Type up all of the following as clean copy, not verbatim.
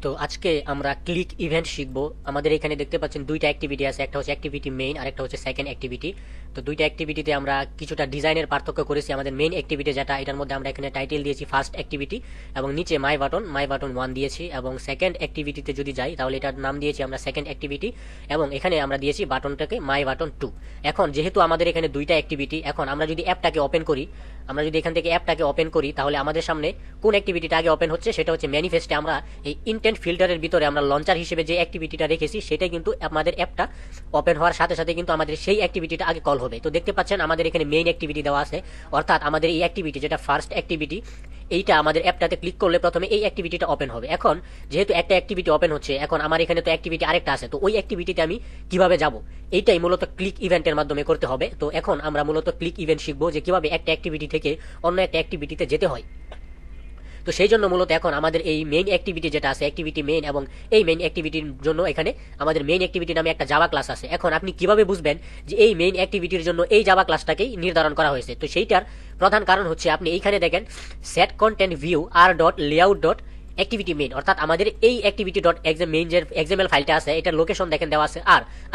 তো আজকে আমরা ক্লিক ইভেন্ট শিখবো। আমাদের এখানে দেখতে পাচ্ছেন দুইটা অ্যাক্টিভিটি আছে, একটা হচ্ছে অ্যাক্টিভিটি মেইন আর একটা হচ্ছে সেকেন্ড অ্যাক্টিভিটি। তো দুইটা অ্যাক্টিভিটিতে আমরা কিছুটা ডিজাইনের পার্থক্য করেছি। আমাদের মেইন অ্যাক্টিভিটি যেটা, এটার মধ্যে আমরা এখানে টাইটেল দিয়েছি ফার্স্ট অ্যাক্টিভিটি এবং নিচে মাই বাটন 1 দিয়েছি, এবং সেকেন্ড অ্যাক্টিভিটিতে যদি যাই তাহলে এটার নাম দিয়েছি আমরা সেকেন্ড অ্যাক্টিভিটি এবং এখানে আমরা দিয়েছি বাটনটাকে মাই বাটন 2। এখন যেহেতু আমাদের এখানে দুইটা অ্যাক্টিভিটি, এখন আমরা যদি অ্যাপটাকে ওপেন করি, আমরা যদি এখান থেকে অ্যাপটাকে ওপেন করি তাহলে আমাদের সামনে কোন অ্যাক্টিভিটিটা আগে ওপেন হচ্ছে সেটা হচ্ছে ম্যানিফেস্টে আমরা এই ইনটেন্ট ফিল্টারের ভিতরে আমরা লঞ্চার হিসেবে যে অ্যাক্টিভিটিটা রেখেছি সেটাই কিন্তু আমাদের অ্যাপটা ওপেন হওয়ার সাথে সাথে কিন্তু আমাদের সেই অ্যাক্টিভিটিটা আগে কল হবে। তো দেখতে পাচ্ছেন আমাদের এখানে মেইন অ্যাক্টিভিটি দেওয়া আছে, অর্থাৎ আমাদের এই অ্যাক্টিভিটি যেটা ফার্স্ট অ্যাক্টিভিটি, এইটা আমাদের অ্যাপটাতে ক্লিক করলে প্রথমে এই অ্যাক্টিভিটিটা ওপেন হবে। এখন যেহেতু একটা অ্যাক্টিভিটি ওপেন হচ্ছে, এখন আমার এখানে তো অ্যাক্টিভিটি আরেকটা আছে, তো ওই অ্যাক্টিভিটিতে আমি কিভাবে যাব, এইটাই মূলত ক্লিক ইভেন্টের মাধ্যমে করতে হবে। তো এখন আমরা মূলত ক্লিক ইভেন্ট শিখবো যে কিভাবে একটা অ্যাক্টিভিটি থেকে অন্য একটা অ্যাক্টিভিটিতে যেতে হয়। তো সেই জন্য মূলত এখন আমাদের এই মেইন অ্যাক্টিভিটি যেটা আছে, অ্যাক্টিভিটি মেইন, এবং এই মেইন অ্যাক্টিভিটির জন্য এখানে আমাদের মেইন অ্যাক্টিভিটি নামে একটা জাভা ক্লাস আছে। এখন আপনি কিভাবে বুঝবেন যে এই মেইন অ্যাক্টিভিটির জন্য এই জাভা ক্লাসটাকেই নির্ধারণ করা হয়েছে? তো সেইটার প্রধান কারণ হচ্ছে আপনি এইখানে দেখেন set content view R dot layout dot activity main, অর্থাৎ আমাদের এই অ্যাক্টিভিটি ডট মেইন যে এক্সএমএল ফাইলটা আছে এটার লোকেশন দেখেন দেওয়া আছে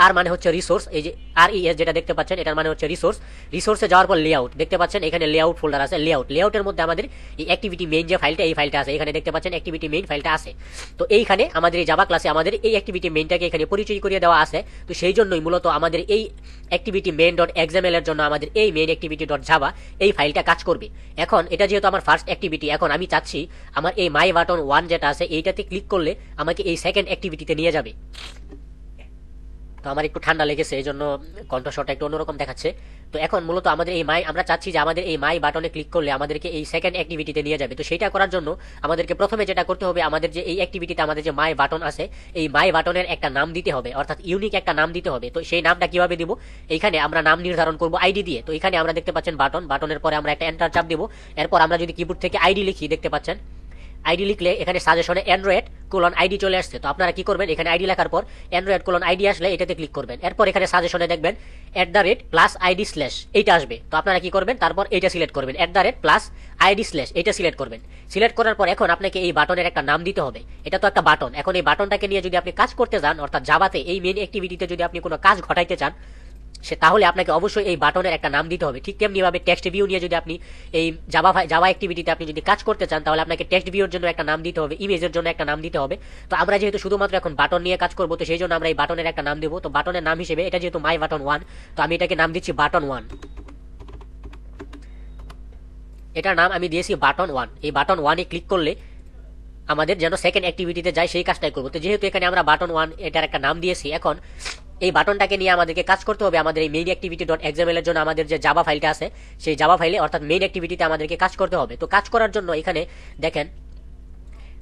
আর মানে হচ্ছে রিসোর্স, এই যে RES যেটা দেখতে পাচ্ছেন এটার মানে হচ্ছে রিসোর্স। রিসোর্সে যাওয়ার পর লেআউট দেখতে পাচ্ছেন, এখানে লেআউট ফোল্ডার আছে, লেআউটের মধ্যে আমাদের এই অ্যাক্টিভিটি মেইন যে ফাইলটা, এই ফাইলটা আছে, এখানে দেখতে পাচ্ছেন অ্যাক্টিভিটি মেইন ফাইলটা আছে। তো এইখানে আমাদের এই জাভা ক্লাসে আমাদের এই অ্যাক্টিভিটি মেইনটাকে এখানে পরিচয় করিয়ে দেওয়া আছে। তো সেই জন্যই মূলত আমাদের এই অ্যাক্টিভিটি মেইন ডট এক্সএমএল এর জন্য আমাদের এই মেইন অ্যাক্টিভিটি ডট জাভা এই ফাইলটা কাজ করবে। এখন এটা যেহেতু আমার ফার্স্ট অ্যাক্টিভিটি, এখন আমি চাচ্ছি আমার এই মাই বাটন 1 যেটা আছে এইটাতে ক্লিক করলে আমাকে এই সেকেন্ড অ্যাক্টিভিটিতে নিয়ে যাবে। তো আমার একটু ঠান্ডা লেগেছে, এই জন্য কণ্ঠস্বরটা একটু অন্যরকম দেখাচ্ছে। তো এখন মূলত আমাদের এই আমরা চাচ্ছি যে আমাদের এই মাই বাটনে ক্লিক করলে আমাদেরকে এই সেকেন্ড অ্যাক্টিভিটিতে নিয়ে যাবে। তো সেইটা করার জন্য আমাদেরকে প্রথমে যেটা করতে হবে, আমাদের যে এই অ্যাক্টিভিটিতে আমাদের যে মাই বাটন আছে, এই মাই বাটনের একটা নাম দিতে হবে, অর্থাৎ ইউনিক একটা নাম দিতে হবে। তো সেই নামটা কিভাবে দিব? এইখানে আমরা নাম নির্ধারণ করব আইডি দিয়ে। তো এখানে আমরা দেখতে পাচ্ছেন বাটনের পরে আমরা একটা এন্টার চাপ দিব। এরপর আমরা যদি কিবোর্ড থেকে আইডি লিখি, দেখতে পাচ্ছেন আইডি লিখলে এখানে সাজেশনে অ্যান্ড্রয়েড:আইডি চলে আসছে। তো আপনারা কি করবেন, এখানে আইডি লেখার পর অ্যান্ড্রয়েড:আইডি আসলে এটাতে ক্লিক করবেন। এরপর এখানে সাজেশনে দেখবেন @+id/ এইটা আসবে। তো আপনারা কি করবেন, তারপর এইটা সিলেক্ট করবেন, @+id/ এইটা সিলেক্ট করবেন। সিলেক্ট করার পর এখন আপনাকে এই বাটনের একটা নাম দিতে হবে। এটা তো একটা বাটন, এখন এই বাটনটাকে নিয়ে যদি আপনি কাজ করতে যান, অর্থাৎ জাভাতে এই মেইন অ্যাক্টিভিটিতে যদি আপনি কোনো কাজ ঘটাইতে চান, তাহলে আপনাকে অবশ্যই এই বাটনের একটা নাম দিতে হবে। ঠিক তেমনি ভাবে টেক্সট ভিউ নিয়ে যদি আপনি এই জাভা অ্যাক্টিভিটিতে আপনি যদি কাজ করতে চান, তাহলে আপনাকে টেক্সট ভিউর জন্য একটা নাম দিতে হবে, ইমেজের জন্য একটা নাম দিতে হবে। তো আমরা যেহেতু শুধুমাত্র এখন বাটন নিয়ে কাজ করবো, তো সেই জন্য আমরা এই বাটনের একটা নাম দেবো। তো বাটনের নাম হিসেবে এটা যেহেতু মাই বাটন 1, তো আমি এটাকে নাম দিচ্ছি বাটন 1। এটার নাম আমি দিয়েছি বাটন 1। এই বাটন 1-এ ক্লিক করলে আমাদের যেন সেকেন্ড অ্যাক্টিভিটিতে যায় সেই কাজটাই করবো। তো যেহেতু এখানে আমরা বাটন 1 এটার একটা নাম দিয়েছি, এখন এই বাটনটাকে নিয়ে আমাদেরকে কাজ করতে হবে। আমাদের এই মেইন অ্যাক্টিভিটি ডট এক্সএমএল এর জন্য আমাদের যে জাভা ফাইলটা আছে, সেই জাভা ফাইলে অর্থাৎ মেইন অ্যাক্টিভিটিতে আমাদেরকে কাজ করতে হবে। তো কাজ করার জন্য এখানে দেখেন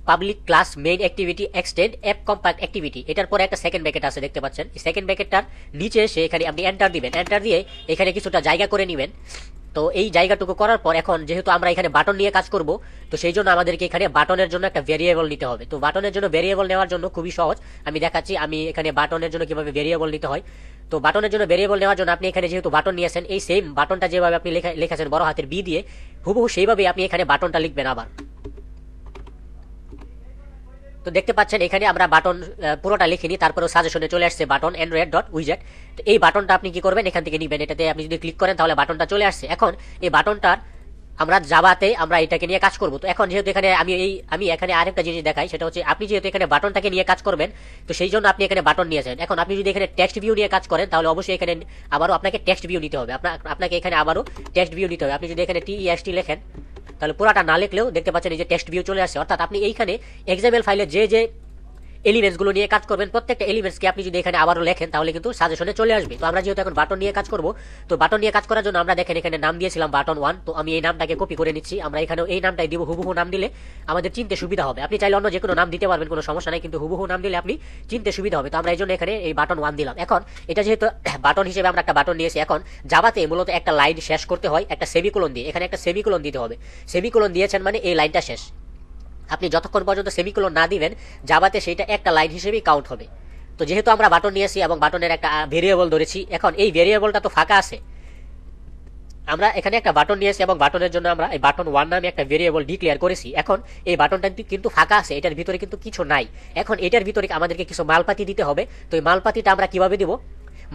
public class main activity extend app compact activity, এটার পরে একটা সেকেন্ড ব্র্যাকেট আছে, দেখতে পাচ্ছেন। এই সেকেন্ড ব্র্যাকেটটার নিচে এসে এখানে আপনি এন্টার দিবেন। এন্টার দিয়ে এখানে কিছুটা জায়গা করে নেবেন। তো এই জায়গাটুকু করার পর এখন যেহেতু আমরা এখানে বাটন নিয়ে কাজ করব, তো সেই জন্য আমাদেরকে এখানে বাটনের জন্য একটা ভেরিয়েবল নিতে হবে। তো বাটনের জন্য ভেরিয়েবল নেওয়ার জন্য খুবই সহজ, আমি দেখাচ্ছি আমি এখানে বাটনের জন্য কিভাবে ভেরিয়েবল নিতে হয়। তো বাটনের জন্য ভেরিয়েবল নেওয়ার জন্য আপনি এখানে যেহেতু বাটন নিয়েছেন, এই সেম বাটনটা যেভাবে আপনি লেখাছেন বড় হাতের বি দিয়ে, হুবহু সেইভাবে আপনি এখানে বাটনটা লিখবেন আবার। তো দেখতে পাচ্ছেন এখানে আমরা বাটন পুরোটা লিখিনি, তারপরে সাজেশনে চলে আসছে বাটন android.widget। তো এই বাটনটা আপনি কি করবেন, এখান থেকে নিবেন। এটাতে আপনি যদি ক্লিক করেন তাহলে বাটনটা চলে আসছে। এখন এই বাটনটার আমরা জাভাতে আমরা এটাকে নিয়ে কাজ করব। তো এখন যেহেতু এখানে আমি এখানে আরেকটা জিনিস দেখাই, সেটা হচ্ছে আপনি যেহেতু এখানে বাটনটাকে নিয়ে কাজ করবেন, তো সেই জন্য আপনি এখানে বাটন নিয়েছেন। এখন আপনি যদি এখানে টেক্সট ভিউ নিয়ে কাজ করেন, তাহলে অবশ্যই এখানে আবারও আপনাকে টেক্সট ভিউ নিতে হবে। আপনাকে এখানে আবারও টেক্সট ভিউ নিতে হবে। আপনি যদি এখানে TEXT লেখেন, তাহলে পুরাটা না লিখলেও দেখতে পাচ্ছেন এই যে টেক্সট ভিউ চলে আসছে। অর্থাৎ আপনি এইখানে এক্সএমএল ফাইলে যে এলিমেন্টস গুলো নিয়ে কাজ করবেন, প্রত্যেকটা এলিমেন্টসকে আপনি যদি এখানে আবারও লেখেন, তাহলে কিন্তু সাজেশনে চলে আসবে। তো আমরা যেহেতু এখন বাটন নিয়ে কাজ করব, তো বাটন নিয়ে কাজ করার জন্য আমরা দেখেন এখানে নাম দিয়েছিলাম বাটন 1। তো আমি এই নামটাকে কপি করে নিচ্ছি, আমরা এখানেও এই নামটাই দিব। হুবহু নাম দিলে আমাদের চিনতে সুবিধা হবে। আপনি চাইলে অন্য যে কোনো নাম দিতে পারবেন, কোনো সমস্যা নাই, কিন্তু হুবহু নাম দিলে আপনি চিনতে সুবিধা হবে। তো আমরা এই জন্য এখানে এই বাটন 1 দিলাম। এখন এটা যেহেতু বাটন হিসেবে আমরা একটা বাটন নিয়েছি, এখন জাভাতে মূলত একটা লাইন শেষ করতে হয় একটা সেমিকোলন দিয়ে। এখানে একটা সেমিকোলন দিতে হবে। সেমিকোলন দিয়েছেন মানে এই লাইনটা শেষ। আপনি যতক্ষণ পর্যন্ত সেমিকোলন না দিবেন, জাভাতে সেইটা একটা লাইন হিসেবেই কাউন্ট হবে। তো যেহেতু আমরা বাটন নিয়েছি এবং বাটনের একটা ভেরিয়েবল ধরেছি, এখন এই ভেরিয়েবলটা তো ফাঁকা আছে, আমরা এখানে একটা বাটন নিয়েছি এবং বাটনের জন্য আমরা এই বাটন 1 নামে একটা ভেরিয়েবল ডিক্লেয়ার করেছি। এখন এই বাটনটা কিন্তু ফাঁকা আছে, এটার ভিতরে কিন্তু কিছু নাই। এখন এটার ভিতরে আমাদেরকে কিছু মালপাতি দিতে হবে। তো এই মালপাতিটা আমরা কিভাবে দিব?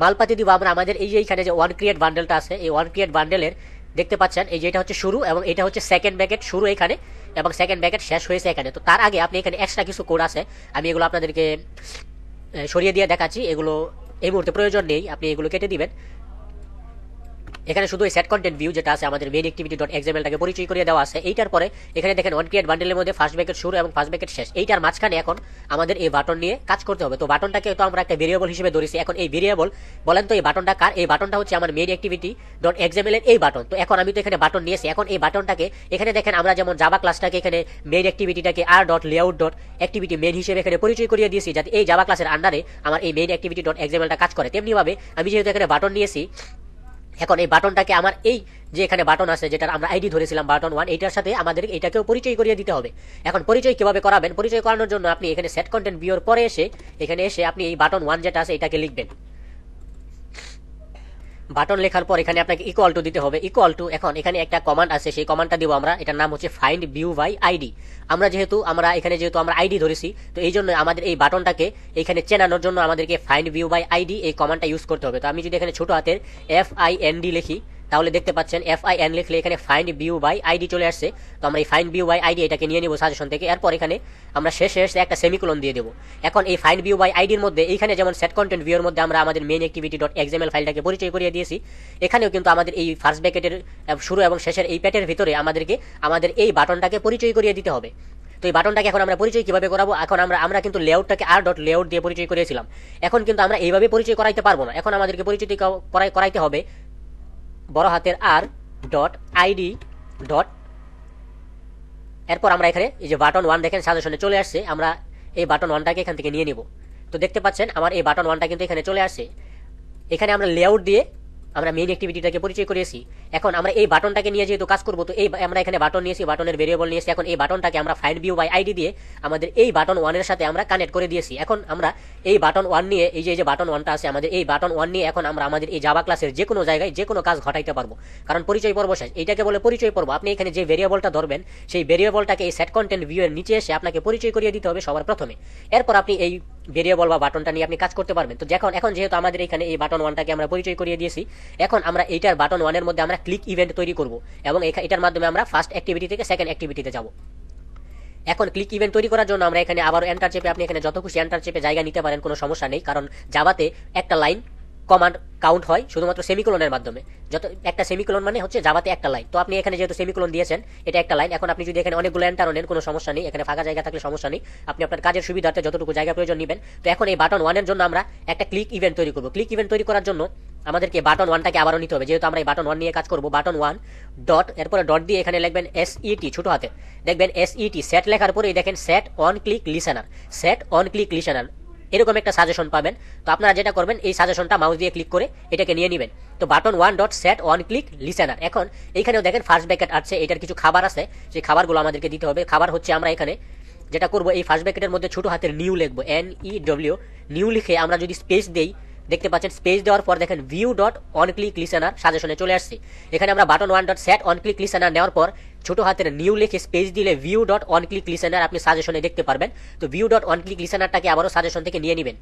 মালপাতি দিব আমরা আমাদের এই যে এখানে যে ওয়ান ক্রিয়েট বান্ডেলটা আছে, এই ওয়ান ক্রিয়েট বান্ডেলের দেখতে পাচ্ছেন এই যে এটা হচ্ছে শুরু এবং এটা হচ্ছে সেকেন্ড ব্র্যাকেট শুরু এখানে এবং সেকেন্ড ব্র্যাকেট শেষ হয়েছে এখানে। তো তার আগে আপনি এখানে এক্সট্রা কিছু কোড আছে, আমি এগুলো আপনাদেরকে সরিয়ে দিয়ে দেখাচ্ছি। এগুলো এই মুহূর্তে প্রয়োজন নেই, আপনি এগুলো কেটে দিবেন। এখানে শুধু এই সেট কন্টেন্ট ভিউ যেটা আছে আমাদের মেইন অ্যাক্টিভিটি ডট এক্সএমএলটাকে পরিচয় করিয়ে দেওয়া আছে। এইটার পরে এখানে দেখেন ওয়ান ক্রিয়েট বান্ডেলের মধ্যে ফার্স্ট ব্র্যাকেট শুরু এবং ফার্স্ট ব্র্যাকেট শেষ, এইটার মাঝখানে এখন আমাদের এই বাটন নিয়ে কাজ করতে হবে। তো বাটনটাকে তো আমরা একটা ভেরিয়েবল হিসেবে ধরেছি। এখন এই ভেরিয়েবল বলেন তো এই বাটনটা কার? এই বাটনটা হচ্ছে আমার মেইন অ্যাক্টিভিটি ডট এক্সএমএল এর এই বাটন। তো এখন আমি তো এখানে বাটন নিয়েছি, এখন এই বাটনটাকে এখানে দেখেন আমরা যেমন জাভা ক্লাসটাকে এখানে মেইন অ্যাক্টিভিটিটাকে R dot layout dot activity main হিসেবে এখানে পরিচয় করিয়ে দিয়েছি, যাতে এই জাভা ক্লাসের আন্ডারে আমার এই মেইন অ্যাক্টিভিটি ডট এক্সএমএলটা কাজ করে। তেমনিভাবে আমি যেহেতু এখানে বাটন নিয়েছি, এখন এই বাটনটাকে আমার এই যে এখানে বাটন আছে যেটার আমরা আইডি ধরেছিলাম বাটন 1, এইটার সাথে আমাদের এটাকেও পরিচয় করিয়ে দিতে হবে। এখন পরিচয় কিভাবে করাবেন? পরিচয় করানোর জন্য আপনি এখানে সেট কন্টেন্ট ভিউর পরে এখানে এসে আপনি এই বাটন 1 যেটা আছে এটাকে লিখবেন। বাটন লেখার পর এখানে আপনাকে ইকুয়াল টু দিতে হবে। ইকুয়াল টু এখন এখানে একটা কমান্ড আছে, সেই কমান্ডটা দিব আমরা, এটার নাম হচ্ছে ফাইন্ড ভিউ বাই আইডি। আমরা এখানে যেহেতু আমরা আইডি ধরেছি, তো এই জন্য আমাদের এই বাটনটাকে এখানে চেনানোর জন্য আমাদেরকে ফাইন্ড ভিউ বাই আইডি এই কমান্ডটা ইউজ করতে হবে। তো আমি যদি এখানে ছোট হাতের FIND লিখি, তাহলে দেখতে পাচ্ছেন FIN লিখলে এখানে ফাইন্ড ভিউ বাই আইডি চলে আসছে। তো আমরা এই ফাইন্ড ভিউ বাই আইডি এটাকে নিয়ে নিব সাজেশন থেকে। এরপর এখানে আমরা শেষে একটা সেমিকোলন দিয়ে দেবো। এখন এই ফাইন্ড ভিউ বাই আইডির মধ্যে এইখানে যেমন সেট কন্টেন্ট ভিউর মধ্যে আমরা আমাদের মেইন অ্যাক্টিভিটি ডট এক্সএমএল ফাইলটাকে পরিচয় করিয়ে দিয়েছি, এখানেও কিন্তু আমাদের এই ফার্স্ট ব্র্যাকেটের শুরু এবং শেষের এই প্যাটের ভিতরে আমাদেরকে আমাদের এই বাটনটাকে পরিচয় করিয়ে দিতে হবে। তো এই বাটনটাকে এখন আমরা পরিচয় কিভাবে করাবো? এখন আমরা কিন্তু লেআউটটাকে আর ডট লেআউট দিয়ে পরিচয় করিয়েছিলাম। এখন কিন্তু আমরা এইভাবে পরিচয় করাইতে পারবো না। এখন আমাদেরকে পরিচয় করাইতে হবে বড় হাতের আর ডট আইডি ডট, এরপর আমরা এখানে এই যে বাটন 1 দেখেন সাজেশনে চলে আসছে, আমরা এই বাটন 1টাকে এখান থেকে নিয়ে নিব। তো দেখতে পাচ্ছেন আমার এই বাটন 1টা কিন্তু এখানে চলে আসছে। এখানে আমরা লেআউট দিয়ে আমরা মেইন অ্যাক্টিভিটিটাকে পরিচয় করিয়েছি। এখন আমরা এই বাটনটাকে নিয়ে যেহেতু কাজ করবো, তো এই আমরা এখানে বাটন নিয়েছি, বাটনের ভেরিয়েবল নিয়েছি। এখন এই বাটনটাকে আমরা ফাইন্ড ভিউ বাই আইডি দিয়ে আমাদের এই বাটন 1 এর সাথে আমরা কানেক্ট করে দিয়েছি। এখন আমরা এই বাটন 1 নিয়ে এই যে বাটন 1টা আছে আমাদের, এই বাটন 1 নিয়ে এখন আমরা আমাদের এই জাভা ক্লাসের যে কোনো জায়গায় যে কোনো কাজ ঘটাইতে পারবো, কারণ পরিচয় পর্ব শেষ। এইটাকে বলে পরিচয় পর্ব। আপনি এখানে যে ভেরিয়েবলটা ধরবেন, সেই ভেরিয়েবলটাকে এই সেট কন্টেন্ট ভিউ এর নিচে এসে আপনাকে পরিচয় করিয়ে দিতে হবে সবার প্রথমে। এরপর আপনি এই ভেরিয়েবল বা বাটনটা নিয়ে আপনি কাজ করতে পারবেন। তো এখন যেহেতু আমাদের এখানে এই বাটন 1টাকে আমরা পরিচয় করিয়ে দিয়েছি, এখন আমরা এইটার বাটন 1 এর মধ্যে আমরা ক্লিক ইভেন্ট তৈরি করব এবং এটার মাধ্যমে আমরা ফার্স্ট অ্যাক্টিভিটি থেকে সেকেন্ড অ্যাক্টিভিটিতে যাব। এখন ক্লিক ইভেন্ট তৈরি করার জন্য আমরা এখানে আবার এন্টার চেপে, আপনি এখানে যত খুশি এন্টার চেপে জায়গা নিতে পারেন, কোনো সমস্যা নেই, কারণ জাভাতে একটা লাইন কমান্ড কাউন্ট হয় শুধুমাত্র সেমিকোলনের মাধ্যমে। যত একটা সেমিকোলন মানে হচ্ছে জাভাতে একটা লাইন। তো আপনি এখানে যেহেতু সেমিকোলন দিয়েছেন, এটা একটা লাইন। এখন আপনি যদি এখানে অনেকগুলো এন্টার নেন কোনো সমস্যা নেই, এখানে ফাঁকা জায়গা থাকলে সমস্যা নেই, আপনি আপনার কাজের সুবিধার্থে যতটুকু জায়গা প্রয়োজন নেবেন। তো এখন এই বাটন 1 এর জন্য আমরা একটা ক্লিক ইভেন্ট তৈরি করব। ক্লিক ইভেন্ট তৈরি করার জন্য আমাদেরকে বাটন 1টাকে আবারও নিতে হবে, যেহেতু আমরা এই বাটন 1 নিয়ে কাজ করব। বাটন 1 ডট, এরপরে ডট দিয়ে এখানে লিখবেন SET ছোট হাতে, দেখবেন SET সেট লেখার পরেই দেখেন set on click listener, set on click listener এরকম একটা সাজেশন পাবেন। তো আপনারা যেটা করবেন, এই সাজেশনটা মাউস দিয়ে ক্লিক করে এটাকে নিয়ে নেবেন। তো button 1 dot set on click listener. এখন এইখানেও দেখেন ফার্স্ট ব্র্যাকেট আছে, এটার কিছু খাবার আছে, সেই খাবারগুলো আমাদেরকে দিতে হবে। খাবার হচ্ছে আমরা এখানে যেটা করব, এই ফার্স্ট ব্র্যাকেটের মধ্যে ছোট হাতের নিউ লিখবো, NEW, নিউ লিখে আমরা যদি স্পেস দেই, দেখতে পাচ্ছেন স্পেস দেওয়ার পর দেখেন view dot on click listener সাজেশনে চলে আসছে। এখানে আমরা button 1 dot set on click listener নেওয়ার পর ছোট হাতের নিউ লিখে স্পেস দিলে view dot on click listener আপনি সাজেশনে দেখতে পারবেন। তো ভিউ ডট অন ক্লিক লিসেনারটাকে আবারও সাজেশন থেকে নিয়ে নেবেন।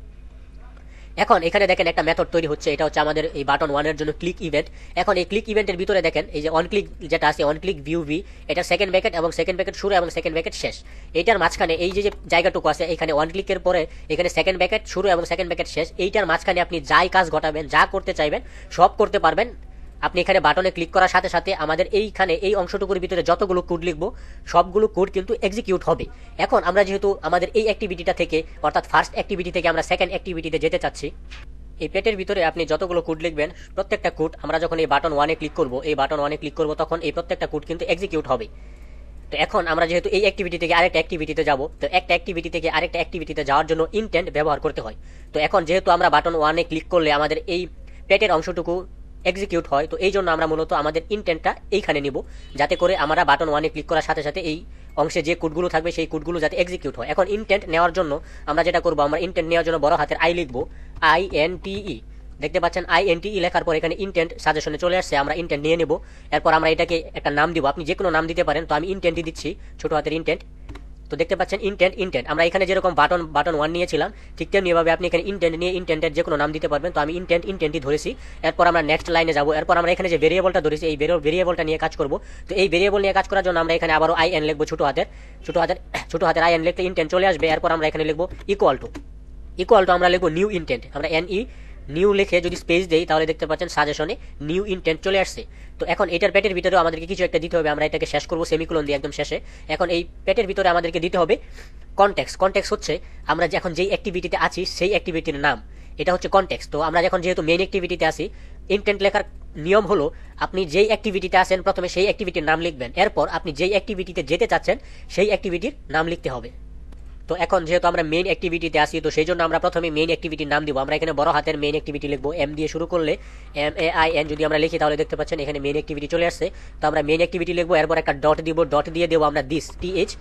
এখন এখানে দেখেন একটা মেথড তৈরি হচ্ছে, এটা হচ্ছে আমাদের এই বাটন 1 এর জন্য ক্লিক ইভেন্ট। এখন এই ক্লিক ইভেন্টের ভিতরে দেখেন এই যে অন ক্লিক যেটা আছে, অন ক্লিক ভিউ ভি, এটা সেকেন্ড ব্র্যাকেট এবং সেকেন্ড ব্র্যাকেট শুরু এবং সেকেন্ড ব্র্যাকেট শেষ। এইটার মাঝখানে এই যে জায়গাটুকু আছে, এখানে অন ক্লিকের পরে এখানে সেকেন্ড ব্র্যাকেট শুরু এবং সেকেন্ড ব্র্যাকেট শেষ। এইটার মাঝখানে আপনি যাই কাজ ঘটাবেন, যা করতে চাইবেন সব করতে পারবেন। আপনি এখানে বাটনে ক্লিক করার সাথে সাথে আমাদের এইখানে এই অংশটুকুর ভিতরে যতগুলো কোড লিখবো সবগুলো কোড কিন্তু এক্সিকিউট হবে। এখন আমরা যেহেতু আমাদের এই অ্যাক্টিভিটিটা থেকে, অর্থাৎ ফার্স্ট অ্যাক্টিভিটি থেকে আমরা সেকেন্ড অ্যাক্টিভিটিতে যেতে চাচ্ছি, এই পেটের ভিতরে আপনি যতগুলো কোড লিখবেন প্রত্যেকটা কোড আমরা যখন এই বাটন 1 এ ক্লিক করব, তখন এই প্রত্যেকটা কোড কিন্তু এক্সিকিউট হবে। তো এখন আমরা যেহেতু এই অ্যাক্টিভিটি থেকে আরেকটা অ্যাক্টিভিটিতে যাব, তো একটা অ্যাক্টিভিটি থেকে আরেকটা অ্যাক্টিভিটিতে যাওয়ার জন্য ইনটেন্ট ব্যবহার করতে হয়। তো এখন যেহেতু আমরা বাটন 1 এ ক্লিক করলে আমাদের এই পেটের অংশটুকু এক্সিকিউট হয়, তো এই জন্য আমরা মূলত আমাদের ইনটেন্টটা এইখানে নিব, যাতে করে আমরা বাটন 1 এ ক্লিক করার সাথে সাথে এই অংশে যে কোডগুলো থাকবে সেই কোডগুলো যাতে এক্সিকিউট হয়। এখন ইনটেন্ট নেওয়ার জন্য আমরা যেটা করব, আমরা ইনটেন্ট নেওয়ার জন্য বড় হাতের আই লিখবো, INTE। দেখতে পাচ্ছেন INT লেখার পর এখানে ইন্টেন্ট সাজেশনে চলে আসছে, আমরা ইন্টেন্ট নিয়ে নেব। এরপর আমরা এটাকে একটা নাম দিব, আপনি যে কোনো নাম দিতে পারেন, তো আমি ইন্টেন্টই দিচ্ছি, ছোট হাতের ইন্টেন্ট। তো দেখতে পাচ্ছেন ইন্টেন্ট আমরা এখানে যেরকম বাটন 1 নিয়েছিলাম ঠিক তেমনি ভাবে আপনি এখানে ইন্টেন্ট নিয়ে ইন্টেন্টের যে কোনো নাম দিতে পারবেন। তো আমি ইন্টেন্টই ধরেছি। এরপর আমরা নেক্সট লাইনে যাব। এরপর আমরা এখানে যে ভেরিয়েবলটা ধরেছি এই ভেরিয়েবলটা নিয়ে কাজ করব। তো এই ভেরিয়েবল নিয়ে কাজ করার জন্য আমরা এখানে আবারও IN লিখবো, ছোট হাতের IN লিখলে ইন্টেন্ট চলে আসবে। এরপর আমরা এখানে লিখবো ইকুয়াল টু আমরা লিখবো নিউ ইন্টেন্ট, আমরা NE নিউ লিখে যদি স্পেস দেই তাহলে দেখতে পাচ্ছেন সাজেশনে নিউ ইন্টেন্ট চলে আসছে। তো এখন এটার পেটের ভিতরেও আমাদেরকে কিছু একটা দিতে হবে, আমরা এটাকে শেষ করবো সেমিকোলন দিয়ে একদম শেষে। এখন এই পেটের ভিতরে আমাদেরকে দিতে হবে কনটেক্সট হচ্ছে আমরা যখন যেই অ্যাক্টিভিটিতে আছি সেই অ্যাক্টিভিটির নাম, এটা হচ্ছে কনটেক্সট। তো আমরা যখন যেহেতু মেইন অ্যাক্টিভিটিতে আছি, ইন্টেন্ট লেখার নিয়ম হলো আপনি যেই অ্যাক্টিভিটিতে আছেন প্রথমে সেই অ্যাক্টিভিটির নাম লিখবেন, এরপর আপনি যেই অ্যাক্টিভিটিতে যেতে চাচ্ছেন সেই অ্যাক্টিভিটির নাম লিখতে হবে। তো এখন যেহেতু আমরা মেইন অ্যাক্টিভিটিতে আসি, তো সেই জন্য আমরা প্রথমে মেইন অ্যাক্টিভিটির নাম দিব। আমরা এখানে বড় হাতের মেইন অ্যাক্টিভিটি লিখবো, M দিয়ে শুরু করলে MAIN যদি আমরা লিখি তাহলে দেখতে পাচ্ছেন এখানে মেইন অ্যাক্টিভিটি চলে আসছে। তো আমরা মেইন অ্যাক্টিভিটি লিখবো, এরপর একটা ডট দিব, ডট দিয়ে দেবো আমরা দিস, THIS,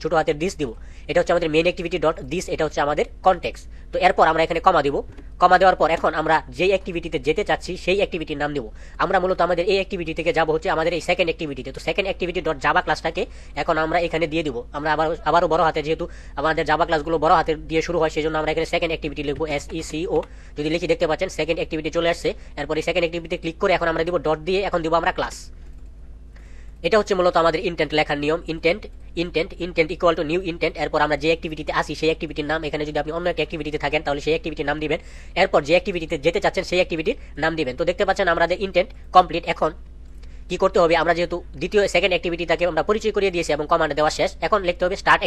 ছোট হাতের দিস দিব। এটা হচ্ছে আমাদের মেইন অ্যাক্টিভিটি ডট দিস, এটা হচ্ছে আমাদের কনটেক্সট। তো এরপর আমরা এখানে কমা দিব, কমা দেওয়ার পর এখন আমরা যেই অ্যাক্টিভিটিতে যেতে চাচ্ছি সেই অ্যাক্টিভিটির নাম দেব। আমরা মূলত আমাদের এই অ্যাক্টিভিটি থেকে যাব হচ্ছে আমাদের এই সেকেন্ড অ্যাক্টিভিটিতে। তো সেকেন্ড অ্যাক্টিভিটি ডট জাভা ক্লাসটাকে এখন আমরা এখানে দিয়ে দিব। আমরা আবারও বড় হাতে, যেহেতু আমাদের জাভা ক্লাসগুলো বড় হাতের দিয়ে শুরু হয় সেই জন্য আমরা এখানে সেকেন্ড অ্যাক্টিভিটি লিখবো, SECO যদি লিখি দেখতে পাচ্ছেন সেকেন্ড অ্যাক্টিভিটি চলে আসছে। এরপর এই সেকেন্ড অ্যাক্টিভিটিতে ক্লিক করে এখন আমরা দিব ডট দিয়ে, এখন দিব আমরা ক্লাস। এটা হচ্ছে মূলত আমাদের ইন্টেন্ট লেখার নিয়ম, intent equal to new intent. এরপর আমরা যে অ্যাক্টিভিটিতে আসি সেই অ্যাক্টিভিটির নাম, এখানে যদি আপনি অন্য একটা অ্যাক্টিভিটিতে থাকেন তাহলে সেই অ্যাক্টিভিটির নাম দিবেন, এরপর যে অ্যাক্টিভিটিতে যেতে চাচ্ছেন সেই অ্যাক্টিভিটির নাম দিবেন। তো দেখতে পাচ্ছেন আমাদের ইন্টেন্ট কমপ্লিট। এখন কি করতে হবে, আমরা যেহেতু সেকেন্ড অ্যাক্টিভিটিটাকে আমরা পরিচয় করিয়ে দিয়েছি এবং কমান্ড দেওয়া শেষ, এখন লিখতে হবে স্টার্ট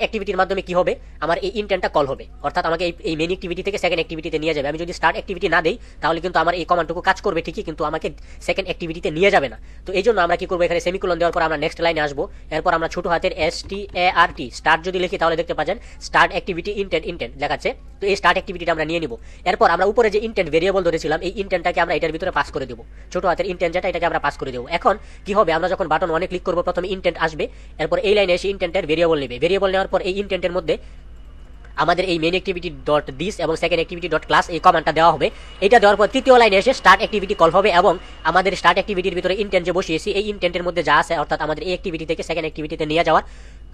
অ্যাক্টিভিটির মাধ্যমে কি হবে, আমার এই ইন্টেন্টটা কল হবে, অর্থাৎ আমাকে এই মেইন অ্যাক্টিভিটি থেকে সেকেন্ড অ্যাক্টিভিটিতে নিয়ে যাবে। আমি যদি স্টার্ট অ্যাক্টিভিটি না দেই তাহলে কিন্তু আমার এই কমান্ডটুকু কাজ করবে ঠিকই, কিন্তু আমাকে সেকেন্ড অ্যাক্টিভিটিতে নিয়ে যাবে না। তো এই জন্য আমরা কি করবো, এখানে সেমিকোলন দেওয়ার পর আমরা নেক্সট লাইনে আসবো। এরপর আমরা ছোট হাতের START স্টার্ট যদি লিখি তাহলে দেখতে পাচ্ছেন স্টার্ট অ্যাক্টিভিটি ইন্টেন্ট লেখাচ্ছে। তো এই স্টার্ট অ্যাক্টিভিটিটা আমরা নিয়ে নিব। এরপর আমরা উপরে যে ইন্টেন্ট ভেরিয়েবল ধরেছিলাম এই ইন্টেন্টটাকে আমরা এটার ভিতরে পাস করে দেবো, ছোট হাতের ইন্টেন্ট যেটা এটাকে আমরা পাস করে দেবো। এখন কি হবে, আমরা যখন বাটন 1 ক্লিক করব প্রথমে ইন্টেন্ট আসবে, এরপর এই লাইনে এসে ইন্টেন্টের ভেরিয়েবল নেবে। ভেরিয়েবল নেওয়ার পর এই ইন্টেন্টের মধ্যে আমাদের এই মেইন অ্যাক্টিভিটি ডট দিস এবং সেকেন্ড অ্যাক্টিভিটি ডট ক্লাস এই কমান্ডটা দেওয়া হবে। এটা দেওয়ার পর তৃতীয় লাইনে এসে স্টার্ট অ্যাক্টিভিটি কল হবে এবং আমাদের স্টার্ট অ্যাক্টিভিটির ভিতরে ইন্টেন্ট যে বসিয়েছি এই ইন্টেন্টের মধ্যে যা আছে অর্থাৎ আমাদের এই অ্যাক্টিভিটি থেকে সেকেন্ড অ্যাক্টিভিটিতে নিয়ে যাওয়ার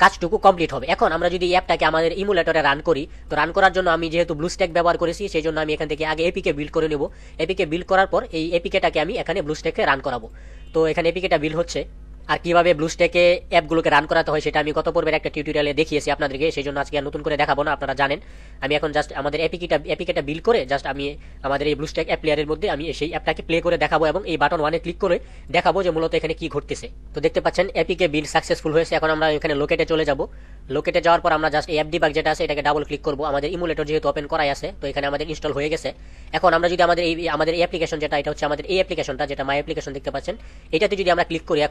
কাজটুকু কমপ্লিট হবে। এখন আমরা যদি এই অ্যাপটাকে আমাদের ইমুলেটরে রান করি, তো রান করার জন্য আমি যেহেতু ব্লুস্ট্যাক ব্যবহার করেছি সেই জন্য আমি এখান থেকে আগে এপিকে বিল্ড করে নেব। এপিকে বিল্ড করার পর এই এপিকেটাকে আমি এখানে ব্লুস্ট্যাকে রান করাবো। তো এখানে এপিকেটা বিল্ড হচ্ছে, আর কিভাবে ব্লুস্ট্যাকে অ্যাপগুলোকে রান করাতে হয় সেটা আমি গত পর্বের একটা টিউটোরিয়ালে দেখিয়েছি আপনাদেরকে, সেই জন্য আজকে আর নতুন করে দেখাবো না, আপনারা জানেন। আমি এখন জাস্ট আমাদের এপিকেটা বিল্ড করে জাস্ট আমি আমাদের এই ব্লুস্ট্যাক অ্যাপ প্লেয়ারের মধ্যে আমি সেই অ্যাপটাকে প্লে করে দেখাবো এবং এই বাটন 1 ক্লিক করে দেখাবো যে মূলত এখানে কি ঘটতেছে। তো দেখতে পাচ্ছেন এপিকে বিল্ড সাকসেসফুল হয়েছে। এখন আমরা এখানে লোকেটে চলে যাব। লোকেটে যাওয়ার পর আমরা জাস্ট এই অ্যাপ ডিবাগ যেটা আছে এটাকে ডাবল ক্লিক করবো। আমাদের ইমুলেটর যেহেতু ওপেন করাই আছে তো এখানে আমাদের ইনস্টল হয়ে গেছে। এখন আমরা যদি আমাদের এই অ্যাপ্লিকেশন যেটা, এটা হচ্ছে আমাদের এই অ্যাপ্লিকেশনটা যেটা মাই অ্যাপ্লিকেশন দেখতে পাচ্ছেন, এটাতে যদি আমরা ক্লিক করি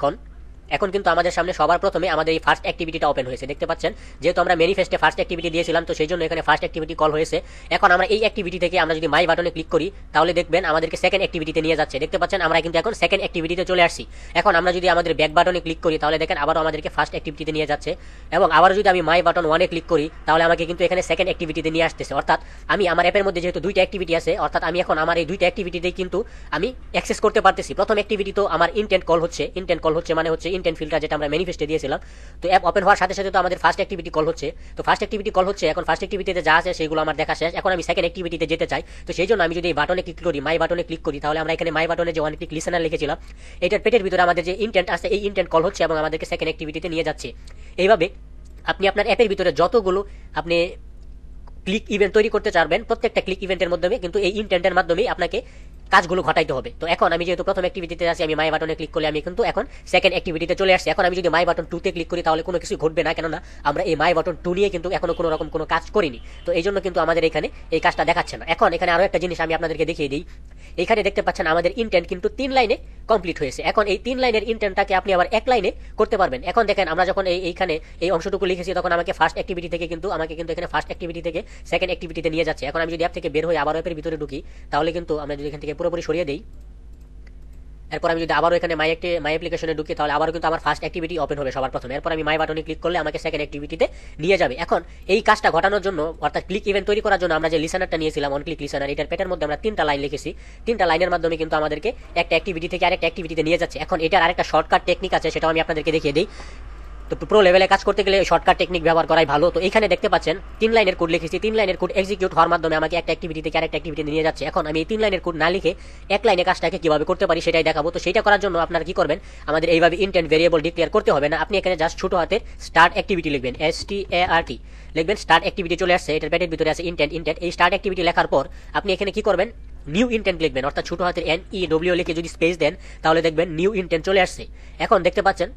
এখন কিন্তু আমাদের সামনে সবার প্রথমে আমাদের এই ফার্স্ট অ্যাক্টিভিটিটা ওপেন হয়েছে। দেখতে পাচ্ছেন যেহেতু আমরা ম্যানিফেস্টে ফার্স্ট অ্যাক্টিভিটি দিয়েছিলাম তো সেই জন্য এখানে ফার্স্ট অ্যাক্টিভিটি কল হয়েছে। এখন আমরা এই অ্যাক্টিভিটি থেকে আমরা যদি মাই বাটনে ক্লিক করি তাহলে দেখবেন আমাদেরকে সেকেন্ড অ্যাক্টিভিটিতে নিয়ে যাচ্ছে। দেখতে পাচ্ছেন আমরা কিন্তু এখন সেকেন্ড অ্যাক্টিভিটিতে চলে আসছি। এখন আমরা যদি আমাদের ব্যাক বাটনে ক্লিক করি তাহলে দেখেন আবারও আমাদেরকে ফার্স্ট অ্যাক্টিভিটিতে নিয়ে যাচ্ছে এবং আবার যদি আমি মাই বাটন 1 ক্লিক করি তাহলে আমাকে কিন্তু এখানে সেকেন্ড অ্যাক্টিভিটিতে নিয়ে আসতেছে। অর্থাৎ আমি আমার অ্যাপের মধ্যে যেহেতু দুইটা অ্যাক্টিভিটি আছে, অর্থাৎ আমি এখন আমার এই দুইটা অ্যাক্টিভিটিতেই কিন্তু আমি অ্যাক্সেস করতে পারতেছি। প্রথম অ্যাক্টিভিটি তো আমার ইন্টেন্ট কল হচ্ছে মানে হচ্ছে ইন্টেন্ট ফিল্টার যেটা আমরা ম্যানিফেস্টে দিয়েছিলাম। তো অ্যাপ ওপেন হওয়ার সাথে সাথে তো আমাদের ফার্স্ট অ্যাক্টিভিটি কল হচ্ছে। তো ফার্স্ট অ্যাক্টিভিটি কল হচ্ছে, এখন ফার্স্ট অ্যাক্টিভিটিতে যা আছে সেগুলো আমার দেখা শেষ। এখন আমি সেকেন্ড অ্যাক্টিভিটিতে যেতে চাই। তো সেই জন্য আমি যদি এই বাটনে ক্লিক করি, মাই বাটনে ক্লিক করি, তাহলে আমরা এখানে মাই বাটনে যে 1 ক্লিক লিসেনার লিখেছিলাম এটার পেটের ভিতরে আমাদের যে ইন্টেন্ট আছে এই ইন্টেন্ট কল হচ্ছে এবং আমাদেরকে সেকেন্ড অ্যাক্টিভিটিতে নিয়ে যাচ্ছে। এইভাবে আপনি আপনার অ্যাপের ভিতরে যতগুলো আপনি ক্লিক ইভেন্ট তৈরি করতে চাইবেন প্রত্যেকটা ক্লিক ইভেন্টের মাধ্যমে কিন্তু এই ইন্টেন্টের মাধ্যমেই আপনাকে কাজগুলো ঘটাইতে হবে। তো এখন আমি যেহেতু প্রথম অ্যাক্টিভিটিতে আছি, আমি মাই বাটনে ক্লিক করলে আমি কিন্তু এখন সেকেন্ড অ্যাক্টিভিটিতে চলে আসছি। এখন আমি যদি মাই বাটন 2 তে ক্লিক করি তাহলে কোনো কিছু ঘটবে না, কেননা আমরা এই মাই বাটন 2 নিয়ে কিন্তু এখনো কোনো রকম কোনো কাজ করিনি। তো এই জন্য কিন্তু আমাদের এখানে এই কাজটা দেখাচ্ছে না। এখন এখানে আরো একটা জিনিস আমি আপনাদেরকে দেখিয়ে দিই। এখানে দেখতে পাচ্ছেন আমাদের ইন্টেন্ট কিন্তু 3 লাইনে কমপ্লিট হয়েছে। এখন এই 3 লাইনের ইন্টেন্টটাকে আপনি আবার 1 লাইনে করতে পারবেন। এখন দেখেন আমরা যখন এইখানে এই অংশটুকু লিখেছি তখন আমাকে ফার্স্ট অ্যাক্টিভিটি থেকে কিন্তু এখানে ফার্স্ট অ্যাক্টিভিটি থেকে সেকেন্ড অ্যাক্টিভিটিতে নিয়ে যাচ্ছে। এখন আমি যদি অ্যাপ থেকে বের হই আবার অ্যাপের ভিতরে ঢুকি তাহলে কিন্তু আমরা যদি এখান থেকে পুরোপুরি সরিয়ে দেই এরপর আমি যদি আবারও এখানে মাই অ্যাপ্লিকেশনে ঢুকি তাহলে আবারও কিন্তু আমার ফার্স্ট অ্যাক্টিভিটি ওপেন হবে সবার প্রথমে। এরপর আমি মাই বাটনে ক্লিক করলে আমাকে সেকেন্ড অ্যাক্টিভিটিতে নিয়ে যাবে। এখন এই কাজটা ঘটানোর জন্য অর্থাৎ ক্লিক ইভেন্ট তৈরি করার জন্য আমরা যে লিসেনারটা নিয়েছিলাম অন ক্লিক লিসেনার, এটার পেটের মধ্যে আমরা 3টা লাইন লিখেছি। 3টা লাইনের মাধ্যমে কিন্তু আমাদেরকে একটা অ্যাক্টিভিটি থেকে আরেকটা অ্যাক্টিভিটিতে নিয়ে যাচ্ছে। এখন এটার আরেকটা শর্টকাট টেকনিক আছে, সেটাও আমি আপনাদেরকে দেখিয়ে দিই। তো প্রো লেভেলে কাজ করতে গেলে শর্টকাট টেকনিক ব্যবহার করাই ভালো। তো এখানে দেখতে পাচ্ছেন 3 লাইনের কোড লিখেছি। 3 লাইনের কোড এক্সিকিউট হওয়ার মাধ্যমে আমাকে একটা অ্যাক্টিভিটি থেকে আরেকটা অ্যাক্টিভিটি নিয়ে যাচ্ছে। এখন আমি এই 3 লাইনের কোড না লিখে এক লাইনে কাজটাকে কিভাবে করতে পারি সেটাই দেখাবো। তো সেটা করার জন্য আপনারা কি করবেন, আমাদের এইভাবে ইন্টেন্ট ভেরিয়েবল ডিক্লেয়ার করতে হবে না। আপনি এখানে জাস্ট ছোট হাতের স্টার্ট অ্যাক্টিভিটি লিখবেন, START লিখবেন। স্টার্ট অ্যাক্টিভিটি চলে আসছে, এটার প্যাটের ভিতরে আছে ইন্টেন্ট। এই স্টার্ট অ্যাক্টিভিটি লেখার পর আপনি এখানে কি করবেন, নিউ ইন্টেন্ট লিখবেন, অর্থাৎ ছোট হাতের NEW লিখে যদি স্পেস দেন তাহলে দেখবেন নিউ ইন্টেন্ট চলে আসছে। এখন দেখতে পাচ্ছেন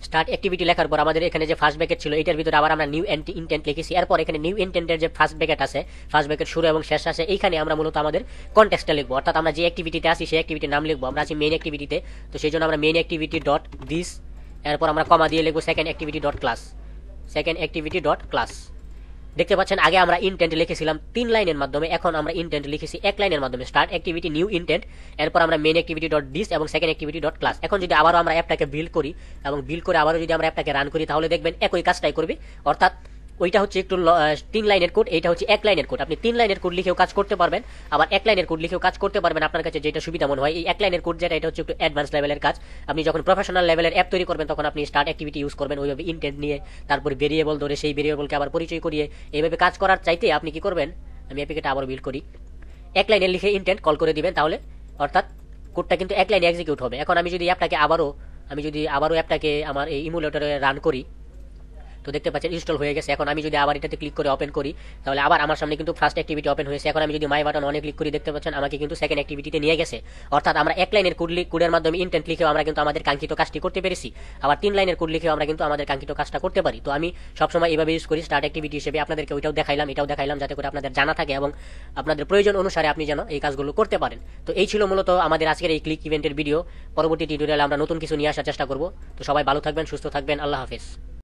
স্টার্ট অ্যাক্টিভিটি লেখার পর আমাদের এখানে যে ফার্স্ট ব্র্যাকেট ছিল এটার ভিতরে আবার আমরা নিউ ইন্টেন্ট লিখেছি। এরপর এখানে নিউ ইন্টেন্টের যে ফার্স্ট ব্র্যাকেট আছে, ফার্স্ট ব্র্যাকেট শুরু এবং শেষ আছে, এইখানে আমরা মূলত আমাদের কনটেক্সটটা লিখবো, অর্থাৎ আমরা যে অ্যাক্টিভিটিতে আছি সেই অ্যাক্টিভিটির নাম লিখবো। আমরা আছি মেইন অ্যাক্টিভিটিতে, তো সেই জন্য আমরা মেইন অ্যাক্টিভিটি ডট দিস, এরপর আমরা কমা দিয়ে লিখবো second activity dot class, second activity dot class. দেখতে পাচ্ছেন আগে আমরা ইন্টেন্ট লিখেছিলাম 3 লাইনের মাধ্যমে, এখন আমরা ইন্টেন্ট লিখেছি এক লাইনের মাধ্যমে, স্টার্ট অ্যাক্টিভিটি নিউ ইন্টেন্ট, এরপর আমরা মেইন অ্যাক্টিভিটি ডট দিস এবং সেকেন্ড অ্যাক্টিভিটি ডট ক্লাস। এখন যদি আবারও আমরা অ্যাপটাকে বিল্ড করি এবং বিল্ড করে আবারও যদি আমরা অ্যাপটাকে রান করি তাহলে দেখবেন একই কাজটাই করবে। অর্থাৎ ওইটা হচ্ছে একটু 3 লাইনের কোড, এইটা হচ্ছে 1 লাইনের কোড। আপনি 3 লাইনের কোড লিখেও কাজ করতে পারবেন, আবার 1 লাইনের কোড লিখেও কাজ করতে পারবেন, আপনার কাছে যেটা সুবিধা মনে হয়। এই 1 লাইনের কোড যেটা, এটা হচ্ছে একটু অ্যাডভান্স লেভেলের কাজ। আপনি যখন প্রফেশনাল লেভেলের অ্যাপ তৈরি করবেন তখন আপনি স্টার্ট অ্যাক্টিভিটি ইউজ করবেন, ওইভাবে ইন্টেন্ট নিয়ে তারপরে ভেরিয়েবল ধরে সেই ভেরিয়েবলকে আবার পরিচয় করিয়ে এইভাবে কাজ করার চাইতে আপনি কি করবেন, আমি অ্যাপিকেটা আবার বিল্ড করি, 1 লাইনে লিখে ইন্টেন্ট কল করে দিবেন, তাহলে অর্থাৎ কোডটা কিন্তু 1 লাইনে এক্সিকিউট হবে। এখন আমি যদি অ্যাপটাকে আবারও অ্যাপটাকে আমার এই ইমুলেটরে রান করি, তো দেখতে পাচ্ছেন ইনস্টল হয়ে গেছে। এখন আমি যদি আবার এটাতে ক্লিক করে ওপেন করি তাহলে আবার আমার সামনে কিন্তু ফার্স্ট অ্যাক্টিভিটি ওপেন হয়েছে। এখন আমি যদি মাই বাটন অনে ক্লিক করি দেখতে পাচ্ছেন আমাকে কিন্তু সেকেন্ড অ্যাক্টিভিটিতে নিয়ে গেছে। অর্থাৎ আমরা 1 লাইনের কোডের মাধ্যমে ইন্টেন্ট লিখেও আমরা কিন্তু আমাদের কাঙ্ক্ষিত কাজটি করতে পেরেছি, আবার 3 লাইনের কোড লিখেও আমরা কিন্তু আমাদের কাঙ্ক্ষিত কাজটা করতে পারি। তো আমি সবসময় এইভাবে ইউজ করি স্টার্ট অ্যাক্টিভিটি হিসেবে। আপনাদেরকে ওইটাও দেখাইলাম, এটাও দেখাইলাম, যাতে করে আপনাদের জানা থাকে এবং আপনাদের প্রয়োজন অনুসারে আপনি যেন এই কাজগুলো করতে পারেন। তো এই ছিল মূলত আমাদের আজকের এই ক্লিক ইভেন্টের ভিডিও। পরবর্তী টিউটোরিয়ালে আমরা নতুন কিছু নিয়ে আসার চেষ্টা করব। তো সবাই ভালো থাকবেন, সুস্থ থাকবেন, আল্লাহ হাফেজ।